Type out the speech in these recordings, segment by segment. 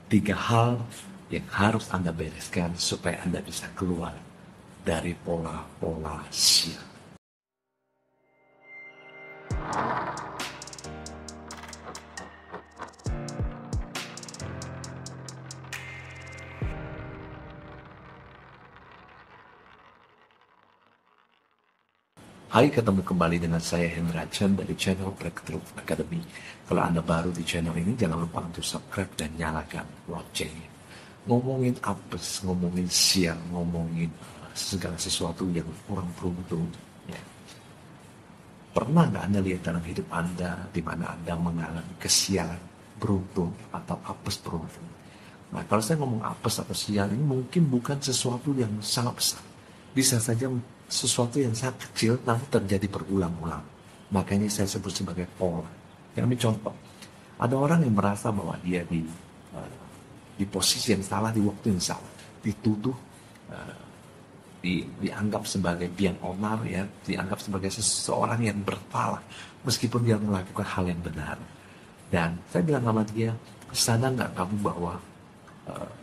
Tiga hal yang harus Anda bereskan supaya Anda bisa keluar dari pola-pola sial. Hai, ketemu kembali dengan saya Hendra Chan dari channel Breakthrough Academy. Kalau Anda baru di channel ini, jangan lupa untuk subscribe dan nyalakan loncengnya. Ngomongin apes, ngomongin sial, ngomongin segala sesuatu yang kurang beruntung. Ya. Pernah nggak Anda lihat dalam hidup Anda di mana Anda mengalami kesialan beruntung atau apes beruntung? Nah, kalau saya ngomong apes atau sial ini mungkin bukan sesuatu yang sangat besar. Bisa saja sesuatu yang sangat kecil namun terjadi berulang-ulang. Makanya saya sebut sebagai pola. Yang ambil contoh, ada orang yang merasa bahwa dia di posisi yang salah, di waktu yang salah, dituduh, dianggap sebagai biang onar, ya, dianggap sebagai seseorang yang bersalah meskipun dia melakukan hal yang benar. Dan saya bilang sama dia, sadar nggak kamu bahwa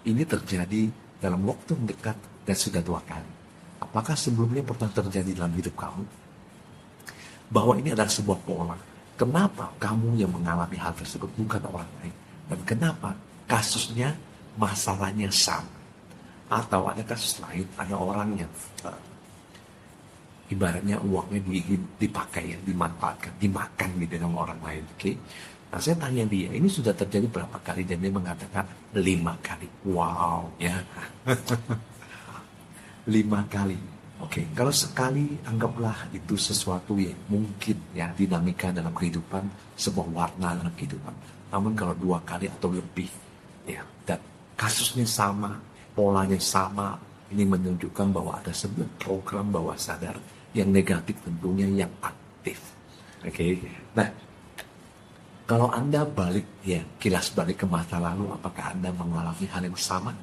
ini terjadi dalam waktu yang dekat dan sudah 2 kali. Apakah sebelumnya pernah terjadi dalam hidup kamu? Bahwa ini adalah sebuah pola. Kenapa kamu yang mengalami hal tersebut bukan orang lain? Dan kenapa kasusnya, masalahnya sama? Atau ada kasus lain, ada orang yang ibaratnya uangnya dipakai, ya, dimanfaatkan, dimakan gitu sama orang lain. Oke? Nah, saya tanya dia, ini sudah terjadi berapa kali? Dan dia mengatakan 5 kali. Wow, ya. 5 kali. Oke, kalau sekali anggaplah itu sesuatu yang mungkin, ya, dinamika dalam kehidupan, sebuah warna dalam kehidupan. Namun kalau 2 kali atau lebih, ya, dan kasusnya sama, polanya sama, ini menunjukkan bahwa ada sebuah program bawah sadar yang negatif, tentunya yang aktif. Oke, nah, kalau Anda balik, ya, kilas balik ke masa lalu, apakah Anda mengalami hal yang sama?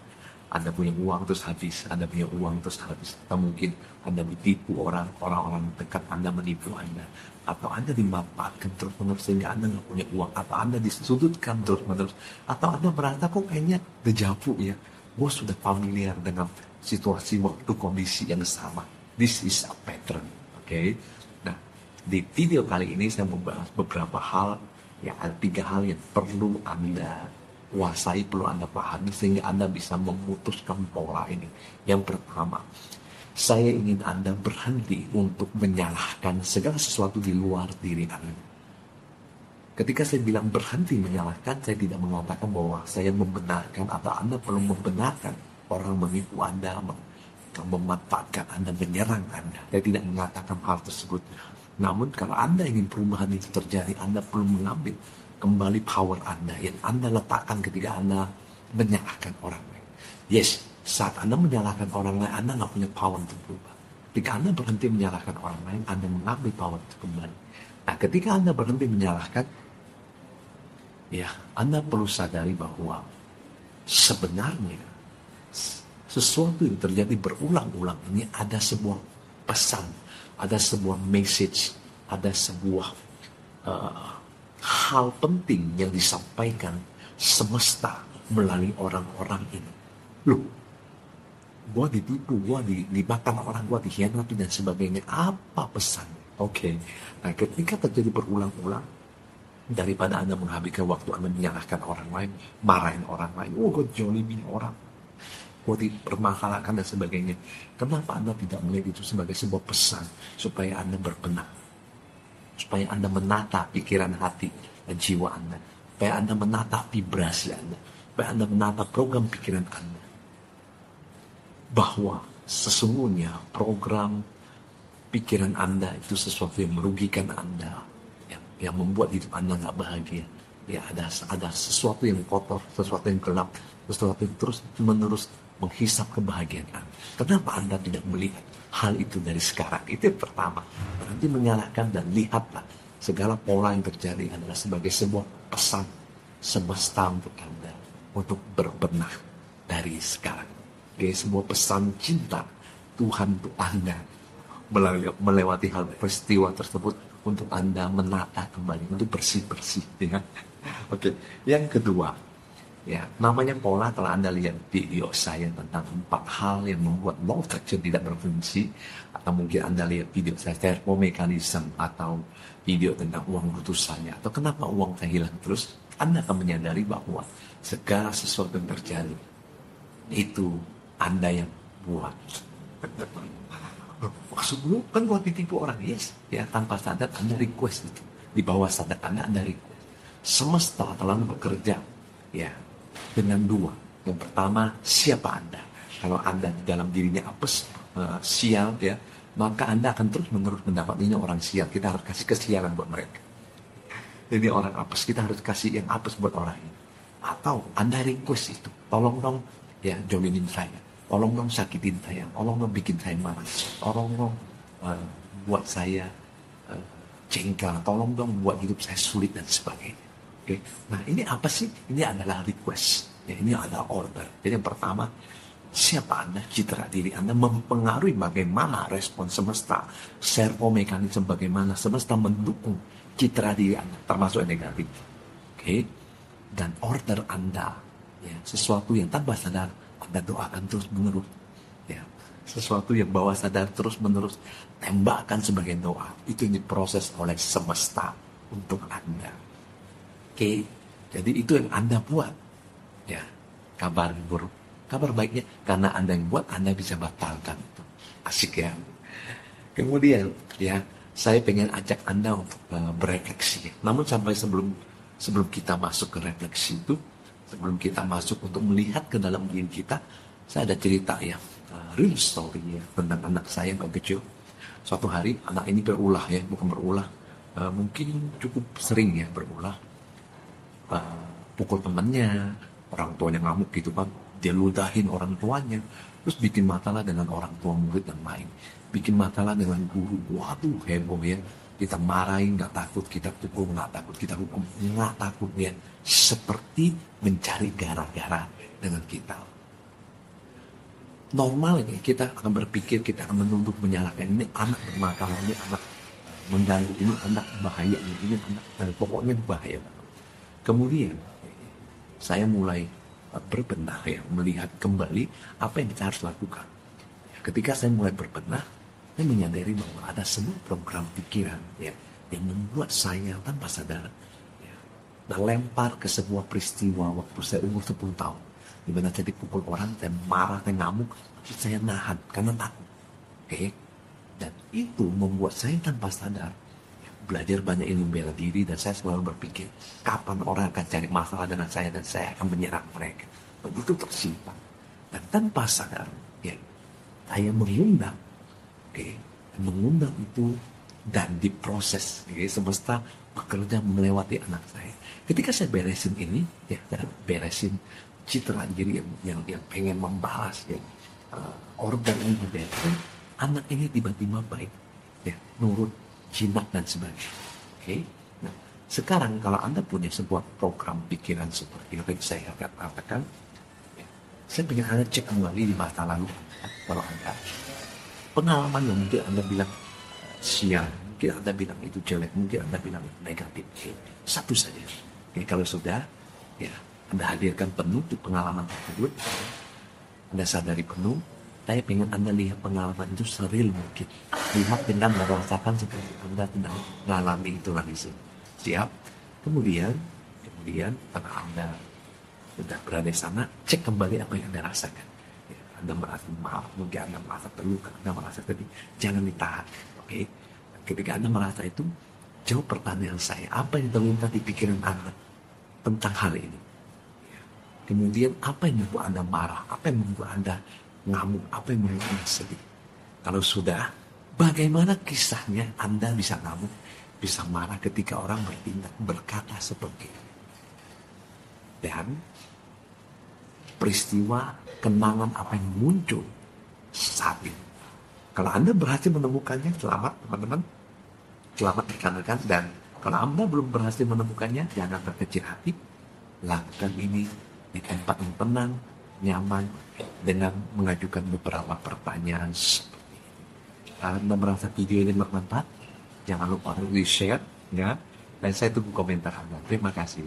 Anda punya uang terus habis, Anda punya uang terus habis. Atau mungkin Anda ditipu orang-orang dekat Anda menipu Anda. Atau Anda dimanfaatkan terus-menerus sehingga Anda nggak punya uang. Atau Anda disudutkan terus-menerus. Atau Anda merasa kok kayaknya dejavu, ya. Gue sudah familiar dengan situasi waktu kondisi yang sama. This is a pattern. Oke. Nah, di video kali ini saya membahas beberapa hal, ya, ada 3 hal yang perlu Anda kuasai, perlu Anda pahami sehingga Anda bisa memutuskan pola ini. Yang pertama, saya ingin Anda berhenti untuk menyalahkan segala sesuatu di luar diri Anda. Ketika saya bilang berhenti menyalahkan, saya tidak mengatakan bahwa saya membenarkan atau Anda perlu membenarkan orang menipu Anda, memanfaatkan Anda, menyerang Anda. Saya tidak mengatakan hal tersebut. Namun kalau Anda ingin perubahan itu terjadi, Anda perlu mengambil kembali power Anda yang Anda letakkan ketika Anda menyalahkan orang lain. Yes, saat Anda menyalahkan orang lain, Anda nggak punya power untuk berubah. Ketika Anda berhenti menyalahkan orang lain, Anda mengambil power itu kembali. Nah, ketika Anda berhenti menyalahkan, ya, Anda perlu sadari bahwa sebenarnya sesuatu yang terjadi berulang-ulang ini ada sebuah pesan, ada sebuah message, ada sebuah hal penting yang disampaikan semesta melalui orang-orang ini. Loh, gue ditipu, gue dimakan orang, gue dikhianati dan sebagainya. Apa pesan? Oke. Nah, ketika terjadi berulang-ulang, daripada Anda menghabiskan waktu Anda menyalahkan orang lain, marahin orang lain, gue jolimin orang, gue dipermasalahkan dan sebagainya. Kenapa Anda tidak melihat itu sebagai sebuah pesan supaya Anda berbenah? Supaya Anda menata pikiran, hati, dan jiwa Anda. Supaya Anda menata vibrasi Anda. Supaya Anda menata program pikiran Anda. Bahwa sesungguhnya program pikiran Anda itu sesuatu yang merugikan Anda. Yang membuat hidup Anda nggak bahagia. Ya, ada sesuatu yang kotor, sesuatu yang gelap, sesuatu yang terus-menerus menghisap kebahagiaan Anda. Kenapa Anda tidak melihat hal itu dari sekarang? Itu yang pertama. Berhenti menyalahkan dan lihatlah segala pola yang terjadi adalah sebagai sebuah pesan semesta untuk Anda untuk berbenah dari sekarang. Oke, sebuah pesan cinta Tuhan untuk Anda melewati hal peristiwa tersebut untuk Anda menata kembali, untuk bersih-bersih, ya. Oke, yang kedua, Ya, namanya pola. Kalau Anda lihat video saya tentang 4 hal yang membuat law of attraction tidak berfungsi, atau mungkin Anda lihat video saya thermomekanism, atau video tentang uang butuh saya, atau kenapa uang saya hilang terus, Anda akan menyadari bahwa segala sesuatu yang terjadi itu Anda yang buat. Maksud lu kan buat ditipu orang, yes. Ya, tanpa sadar Anda request itu. Di bawah sadar Anda request. Semesta telah bekerja, ya, dengan dua. Yang pertama, siapa Anda? Kalau Anda di dalam dirinya apes, sial, ya, maka Anda akan terus menerus mendapat ini orang sial. Kita harus kasih kesialan buat mereka. Jadi orang apes, kita harus kasih yang apes buat orang ini. Atau Anda request itu, tolong dong, ya, jolinin saya. Tolong dong sakitin saya. Tolong dong bikin saya marah. Tolong dong buat saya jengkel. Tolong dong buat hidup saya sulit dan sebagainya. Oke. Nah, ini apa sih? Ini adalah request. Ya, ini adalah order. Jadi yang pertama, siapa Anda, citra diri Anda mempengaruhi bagaimana respon semesta, servomekanisme bagaimana semesta mendukung citra diri Anda, termasuk yang negatif. Oke. Dan order Anda, ya, sesuatu yang tanpa sadar Anda doakan terus menerus. Ya, sesuatu yang bawah sadar terus menerus tembakkan sebagai doa. Itu yang diproses oleh semesta untuk Anda. Oke, jadi itu yang Anda buat. Ya, kabar buruk. Kabar baiknya, karena Anda yang buat, Anda bisa batalkan itu. Asik ya. Kemudian, ya, saya pengen ajak Anda untuk berefleksi. Namun sampai sebelum kita masuk ke refleksi itu, sebelum kita masuk untuk melihat ke dalam diri kita, saya ada cerita ya, real story ya, tentang anak saya yang kecil. Suatu hari anak ini berulah ya, bukan berulah, mungkin cukup sering ya berulah, pukul temannya, orang tuanya ngamuk gitu kan, dia ludahin orang tuanya, terus bikin masalah dengan orang tua murid yang lain, bikin masalah dengan guru. Waduh, heboh ya, kita marahin nggak takut, kita pukul nggak takut, kita hukum nggak takut ya, seperti mencari gara-gara dengan kita. Normalnya kita akan berpikir, kita akan menuntut, menyalahkan, ini anak bermasalah, ini anak mengganggu, ini anak bahaya, ini anak, pokoknya bahaya. Kemudian saya mulai berbenah ya, melihat kembali apa yang kita harus lakukan. Ketika saya mulai berbenah, saya menyadari bahwa ada sebuah program pikiran ya, yang membuat saya tanpa sadar ya, melempar ke sebuah peristiwa waktu saya umur 10 tahun. Di mana saya dipukul orang, saya marah, saya ngamuk, tapi saya nahan karena takut. Oke? Dan itu membuat saya tanpa sadar belajar banyak ilmu bela diri, dan saya selalu berpikir kapan orang akan cari masalah dengan saya dan saya akan menyerang mereka. Begitu tersimpan. Dan tanpa sadar ya, saya mengundang, mengundang itu, dan diproses. Semesta bekerja melewati anak saya. Ketika saya beresin ini, ya, saya beresin citra diri yang pengen membalas ya, organ yang berbeda, anak ini tiba-tiba baik ya, nurut, jinak dan sebagainya. Oke. Nah, sekarang kalau Anda punya sebuah program pikiran seperti yang saya katakan, ya, saya ingin Anda cek kembali di masa lalu. Kalau Anda pengalaman yang mungkin Anda bilang sial, mungkin Anda bilang itu jelek, mungkin Anda bilang negatif, satu saja. Oke, kalau sudah, ya, Anda hadirkan penuh di pengalaman tersebut, Anda sadari penuh. Saya ingin Anda lihat pengalaman itu seril mungkin. Lihat dengan merasakan seperti Anda sedang mengalami itu langsung. Siap? Kemudian karena Anda sudah berada di sana, cek kembali apa yang Anda rasakan. Ya, Anda merasa maaf, mungkin Anda merasa terluka, Anda merasa sedih. Jangan ditahan. Oke? Ketika Anda merasa itu, jawab pertanyaan saya. Apa yang terlintas di pikiran Anda tentang hal ini? Kemudian apa yang membuat Anda marah? Apa yang membuat Anda ngamuk? Apa yang membuat Anda sedih? Kalau sudah, bagaimana kisahnya Anda bisa ngamuk, bisa marah ketika orang bertindak, berkata seperti itu? Dan peristiwa, kenangan apa yang muncul saat ini. Kalau Anda berhasil menemukannya, selamat teman-teman. Selamat rekan-rekan. Dan kalau Anda belum berhasil menemukannya, jangan berkecil hati. Lakukan ini di tempat yang tenang, nyaman, dengan mengajukan beberapa pertanyaan seperti ini. Anda merasa video ini bermanfaat, jangan lupa di share ya, dan saya tunggu komentar Anda. Terima kasih.